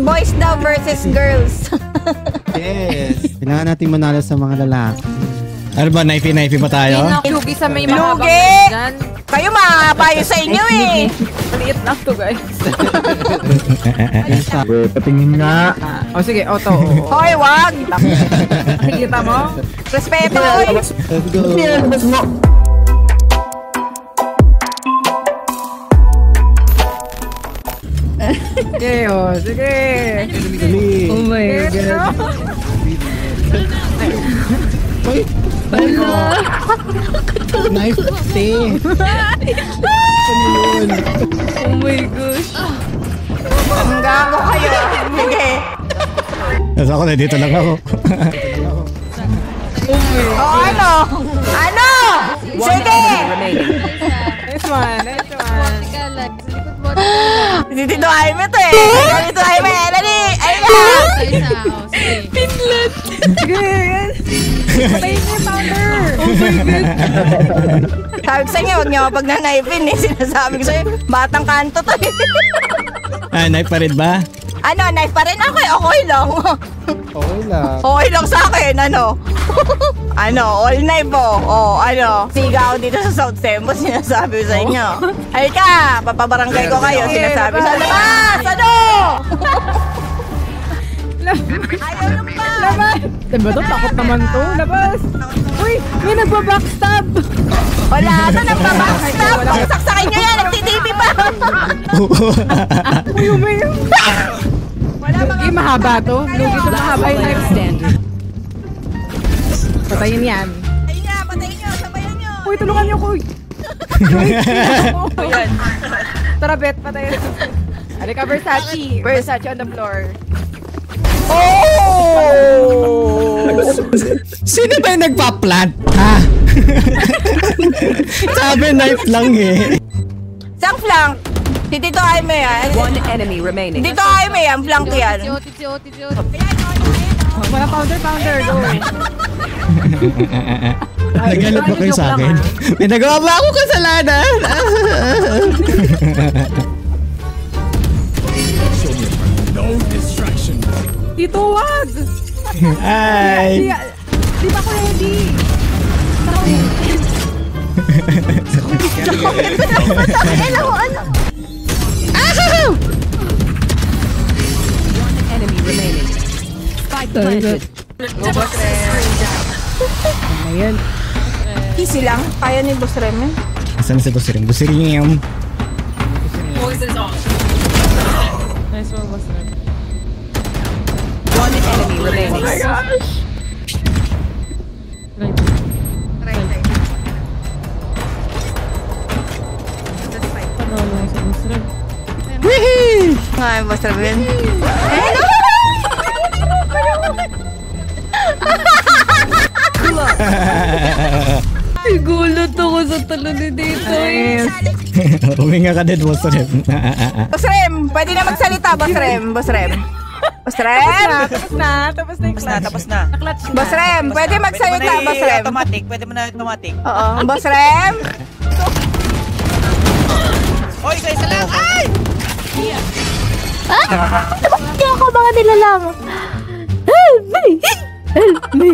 Boys daw versus girls. Yes. Kailangan natin manalo sa mga lalaki. Ano ba? Knife ba tayo? Lugi sa may mga dyan. Kayo mapayo sa inyo eh. Maliit lang to guys. Patingin nga. O sige, auto. Hoy, wag. Nakikita mo? Respeto, hoy. Let's go. Okay, o. Sige. Oh my God. Hoy. Knife. Oh my gosh. Ang gago kayo. Sige. Nasa ako na, dito lang ako. Oh, ano? Ano? Sige. Nice one. Si Tito Jaime to eh. Tito Jaime, dali. Ayan. Pinlet. Sige. Patayin niya yung powder. Oh my God. Sabi ko sa inyo, huwag niyo kapag na-knife-in eh. Sinasabi ko sa'yo, batang kanto to eh. Knife pa rin ba? Ano, knife pa rin? Okay lang. Okay lang. Okay lang sa akin, ano? Ano, all knife po. Oh, ano, sigaw dito sa South Sembo, sinasabi ko sa inyo. Ay ka, papabarangay ko kayo, sinasabi sa labas! Ano? Ayaw nyo pa! Labas! Diba to? Takot naman to. Labas! Uy! May nagbabackstab! Wala, ano nagbabackstab? Pagsaksakin nyo yan, nagtitipi pa! Uy, umayaw! Wala mga mahaba to. Lugi to mahaba yung life standard. Patayin yan. Ayun nga, patayin nyo, sabayan nyo! Uy, tulungan niyo ko! Ayan. Tara, Bet, patayin. Halika, Versace. Versace on the floor. Oh! Sino ba yung nagpa-plant? Ha? Sabi knife lang eh. Sang flank? Si Tito Jaime yan. One enemy remaining. Tito Jaime yan, flank yan. Wala powder. Go. Nagalit ba kayo sa akin? May nagawa ba ako kasalanan? Tito, wag! Ay! Di ba ko ready? One enemy remaining. Spike planted. Ayan. Easy lang, kaya ni Boss Rem eh. Asan na si Busiring? Busiring yung... Nice one, Boss Rem. One enemy remaining. Oh my gosh! Wihee! Ay, Boss Rem yun. Sigulot ako sa talo ni dito eh. Huminga ka din, Boss Rem. Boss Rem, pwede na magsalita, Boss Rem. Boss Rem. Boss Rem! Tapos na. Naklatch na. Boss Rem, pwede magsalita, Boss Rem. Pwede mo na automatic. Oo, Boss Rem. Hoy, isa lang! Ay! Hindi ako mga nilalang. Help me! Help me!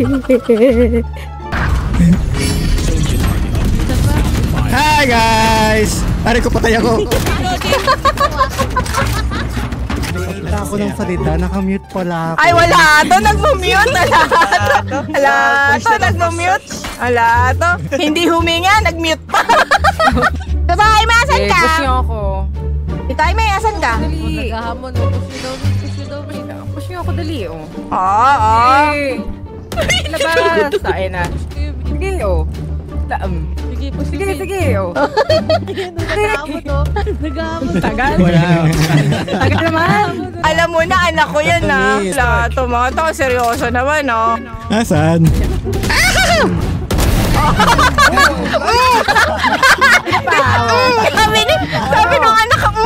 Hi guys! Pare ko patay ako. Wala ako ng salita, nakamute pala ako. Ay, wala to. Nag-mute. Nag-mute. Wala to. Hindi huminga, nag-mute pa. Tito Jaime, asan ka? Push niyo ako. Tito Jaime, asan ka? Dali. Naghahamon o. Push niyo ako, dali o. Oo. Labas. Saan na. Sige o. Sige o. Naghahamon. Tagal. Tagal naman. Alam mo na, anak ko yan na. Plato, mga to. Seryoso naman, no? Asan? Sabi nung anak ko.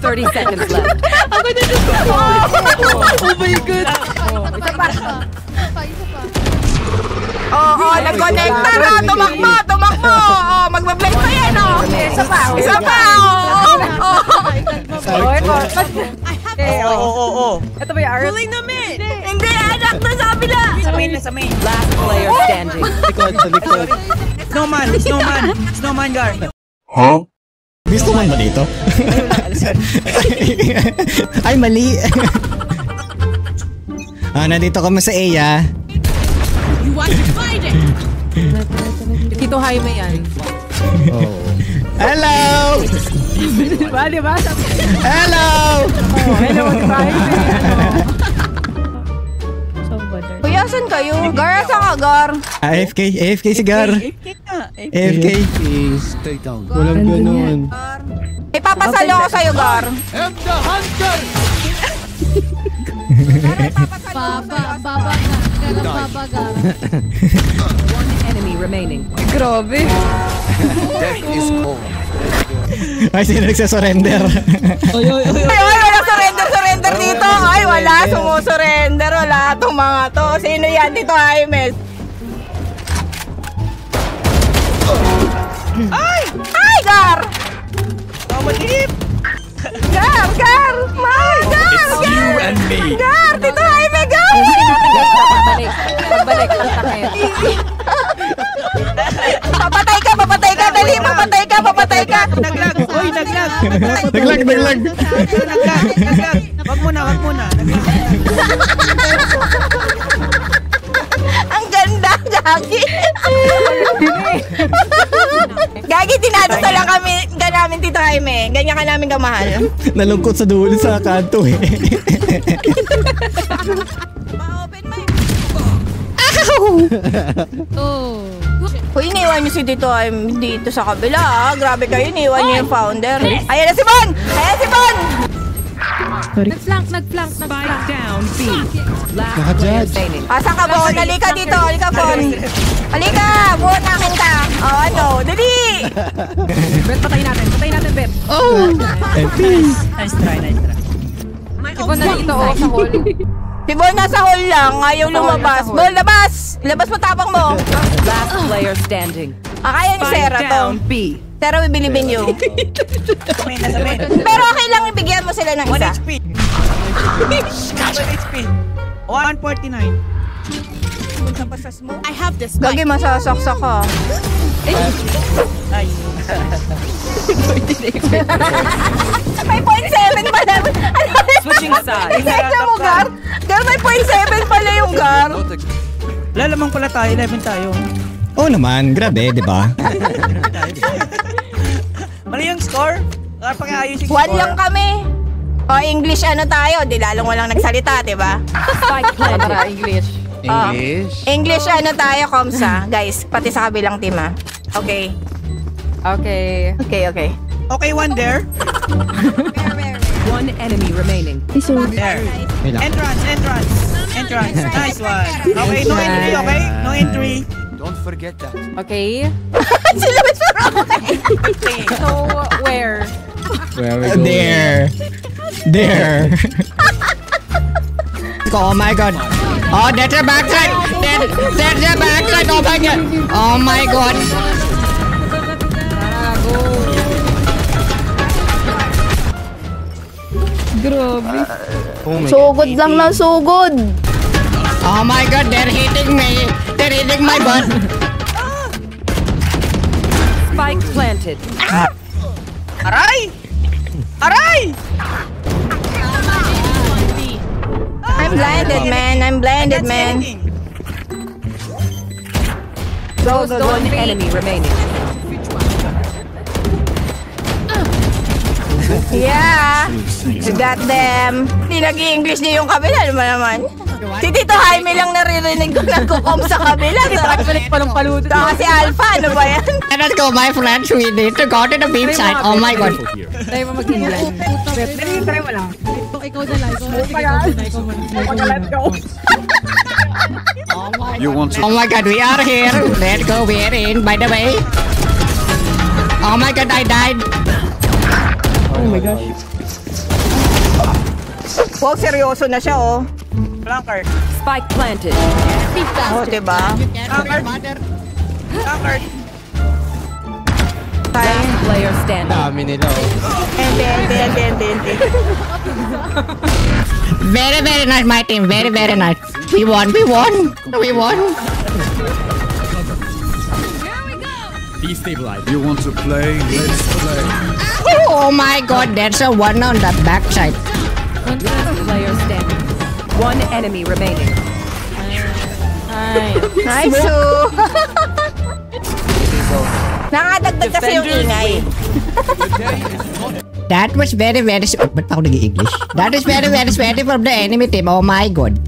30 seconds left. Ako na dito. Oh my God. Isa pa. Oo, nag-connecta na. Tumakbo. Magbablend pa yan, oh. Isa pa. Oh. Ito ba yung Art? Hindi, anak na sa kabila. Sa main na sa main. Last player standing. Likod, sa likod. Snowman guard. Gusto man ba dito? Ay, mali. Nandito kami sa Eya. Tito Jaime yan. Hello! Diba? Hello! Hello, diba? Kuya, saan kayo? Gar, saan ka, Gar? AFK si Gar. AFK. Stay down. Walang ganun. Ipapasalo ko sa'yo, Gar. One enemy remaining. Grabe. Ay, sino nagsasurrender? Ay, wala surrender dito. Ay, wala sumusurrender. Wala itong mga to. Sino yan dito, Jaime? Ay, Gar! Mamalip. Gar! Gar! Gar! Dito, Jaime, Gar! Pagbalik ang sakit. Papatay ka! Dali, papatay ka! Naglag. Uy, naglag. Naglag. Naglag. Wag muna. Naglag. Ang ganda, Gagi! Gagi, dinadasal lang kami namin, Tito Jaime. Ganyan ka namin kamahal. Nalungkot sa dulo sa kanto eh. Ma-open mic. Uy, iniwan niyo si Tito Jaime dito sa kabila, ah. Grabe kayo, iniwan niyo yung founder. Ayan na si Bon! Nag-flank. Spike down, B. Last player Naka-judge. standing. Asan ka, Bon? Halika dito, Bon. Halika, Bon, akin ka. Dali! Bet, patayin natin, Bet. Nice try. Iba na dito, sa hall. Si Bon nasa hall lang, ayaw lumabas. nasa hall. Bon, labas! Labas mo tapang mo. Last player standing. Kaya ni Spike Sarah to. down, B. Sarah, we believe in you. Sa main. Pero okay lang, ibigyan mo sila ng 1 isa. HP. 1 HP. 149. I have this. Gagi, masasaksak ka. Nice. May 0.7 pala. Switching sides. Tignan mo, Gar. Gar, may 0.7 pala yung Gar. Lalamang pala tayo. 11 tayo. Oo naman, grabe, di ba? Mali yung score? Kapag ayos yung 1 score. lang kami. O, English ano tayo? Di lalong walang nagsalita, di ba? Spike planted. Para English. English ano tayo, Komsa? Guys, pati sa kabilang team, ah. Okay. Okay. Okay, one there. One enemy remaining. There. Entrance. Nice one. Okay, no entry, okay? No entry. Okay. Sila mas So, where? Where are we going? There. Oh my god. Oh, that's a backside. That's a backside. Oh my god. Oh my god. Grabe. Sugod lang ng sugod. Oh my god, they're hitting me. They're hitting my butt. Spike planted. Aray! I'm blinded, man. One enemy remaining. Yeah. You got them. Hindi nag-i-English niya yung kabila. Ano ba naman? Si Tito Jaime lang naririnig ko nagkukom sa kabila. Balik pa ng paludo. Saka si Alpha, ano ba yan? Let's go, my friends. We need to go to the beach side. Oh my god. Tayo mo mag-England. Try mo lang. Ikaw na lang. Oh my god, we are here. Let's go, we're in, by the way. Oh my god, I died. Wow, seryoso na siya, oh. Flanker. Spike planted. Oh, diba? Flanker. Tayo. Player standing. Dami nila, oh. Hindi. Very, very nice, my team. Very, very nice. We won, we won. We won. Destabilize. You want to play? Let's play. Oh my god, that's a one on the backside. Player standing. One enemy remaining. Nice, Sue. Nakadagdag kasi yung ingay. That was very, very... Ba't pa ako nag-i-English? That was very, very sweaty from the enemy team. Oh my god.